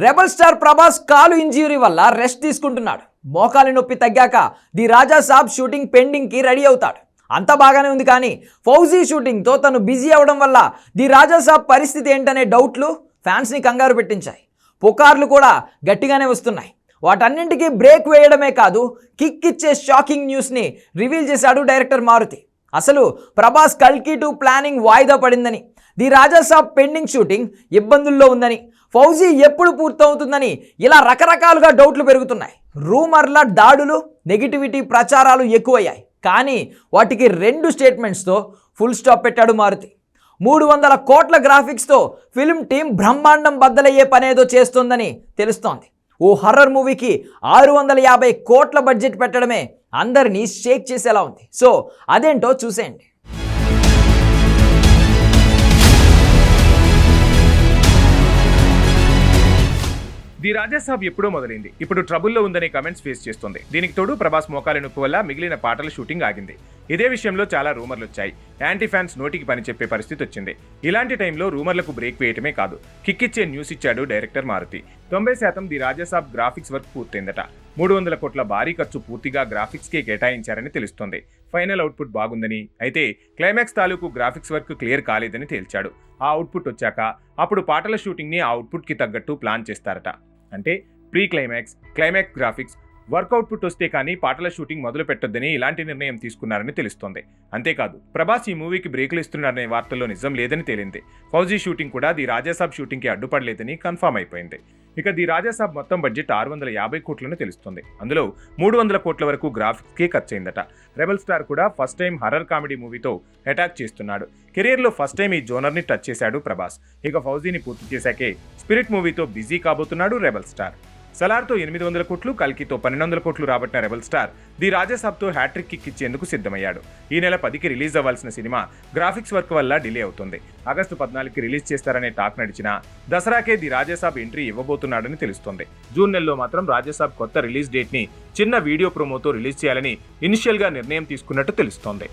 Rebel star Prabhas కాలు injury వల్ల rest తీసుకుంటున్నాడు. మోకాలి నొప్పి తగ్గాక ది రాజా సాబ్ షూటింగ్ పెండింగ్కి రెడీ అవుతాడు. అంతా బాగానే ఉంది, కానీ ఫౌజీ షూటింగ్తో తను బిజీ అవడం వల్ల ది రాజా సాబ్ పరిస్థితి ఏంటనే డౌట్లు ఫ్యాన్స్ని కంగారు పెట్టించాయి. పుకార్లు కూడా గట్టిగానే వస్తున్నాయి. వాటన్నింటికీ బ్రేక్ వేయడమే కాదు, కిక్ ఇచ్చే షాకింగ్ న్యూస్ని రివీల్ చేశాడు డైరెక్టర్ మారుతి. అసలు ప్రభాస్ కల్కి 2 ప్లానింగ్ వాయిదా పడిందని, the Raja Saab pending shooting ఇబ్బందుల్లో ఉందని, ఫౌజీ ఎప్పుడు పూర్తవుతుందని ఇలా రకరకాలుగా డౌట్లు పెరుగుతున్నాయి. రూమర్ల దాడులు, నెగిటివిటీ ప్రచారాలు ఎక్కువయ్యాయి. కానీ వాటికి 2 స్టేట్మెంట్స్తో ఫుల్ స్టాప్ పెట్టాడు మారుతి. 300 కోట్ల గ్రాఫిక్స్తో ఫిల్మ్ టీం బ్రహ్మాండం బద్దలయ్యే పనేదో చేస్తోందని తెలుస్తోంది. ఓ హర్రర్ మూవీకి 650 కోట్ల బడ్జెట్ పెట్టడమే అందరినీ షేక్ చేసేలా ఉంది. సో అదేంటో చూసేయండి. ది రాజా సాబ్ ఎప్పుడో మొదలైంది, ఇప్పుడు ట్రబుల్లో ఉందనే కమెంట్స్ ఫేస్ చేస్తుంది. దీనికి తోడు ప్రభాస్ మోకాలి నొప్పి వల్ల మిగిలిన పాటల షూటింగ్ ఆగింది. ఇదే విషయంలో చాలా రూమర్లు వచ్చాయి. యాంటీ ఫ్యాన్స్ నోటికి పని చెప్పే పరిస్థితి వచ్చింది. ఇలాంటి టైంలో రూమర్లకు బ్రేక్ వేయటమే కాదు, కిక్ ఇచ్చే న్యూస్ ఇచ్చాడు director Maruthi. 90% the Raja Saab graphics work పూర్తయిందట. 300 కోట్ల భారీ ఖర్చు పూర్తిగా గ్రాఫిక్స్కే కేటాయించారని తెలుస్తోంది. ఫైనల్ అవుట్పుట్ బాగుందని, అయితే క్లైమాక్స్ తాలూకు గ్రాఫిక్స్ వర్క్ క్లియర్ కాలేదని తేల్చాడు. ఆ అవుట్పుట్ వచ్చాక అప్పుడు పాటల షూటింగ్ని ఆ అవుట్పుట్కి తగ్గట్టు ప్లాన్ చేస్తారట. అంటే pre climax, climax graphics, work output వస్తే కానీ పాటల షూటింగ్ మొదలు పెట్టొద్దని ఇలాంటి నిర్ణయం తీసుకున్నారని తెలుస్తోంది. అంతేకాదు, ప్రభాస్ ఈ మూవీకి బ్రేకులు ఇస్తున్నారనే వార్తల్లో నిజం లేదని తేలింది. ఫౌజీ షూటింగ్ కూడా ది రాజాసాబ్ షూటింగ్కి అడ్డుపడలేదని కన్ఫర్మ్ అయిపోయింది. ఇక ది రాజాసాబ్ మొత్తం బడ్జెట్ 650 కోట్లని తెలుస్తుంది. అందులో 300 కోట్ల వరకు గ్రాఫిక్స్కే ఖర్చయిందట. రెబల్ స్టార్ కూడా ఫస్ట్ టైం హర్రర్ కామెడీ మూవీతో అటాక్ చేస్తున్నాడు. కెరీర్లో ఫస్ట్ టైం ఈ జోనర్ని టచ్ చేశాడు ప్రభాస్. ఇక ఫౌజీని పూర్తి చేశాకే స్పిరిట్ మూవీతో బిజీ కాబోతున్నాడు రెబల్ స్టార్. సలార్తో 800 కోట్లు, కల్కితో 1200 కోట్లు రాబట్టిన rebel star the రాజాసాబ్తో hat trick kick ఇచ్చేందుకు సిద్ధమయ్యాడు. ఈ నెల 10కి రిలీజ్ అవ్వాల్సిన సినిమా గ్రాఫిక్స్ వర్క్ వల్ల డిలే అవుతుంది. ఆగస్టు 14కి రిలీజ్ చేస్తారనే టాక్ నడిచినా దసరాకే ది రాజాసాబ్ ఎంట్రీ ఇవ్వబోతున్నాడని తెలుస్తోంది. జూన్ నెలలో మాత్రం రాజాసాబ్ కొత్త రిలీజ్ డేట్ని చిన్న వీడియో ప్రోమోతో రిలీజ్ చేయాలని ఇనిషియల్గా నిర్ణయం తీసుకున్నట్టు తెలుస్తోంది.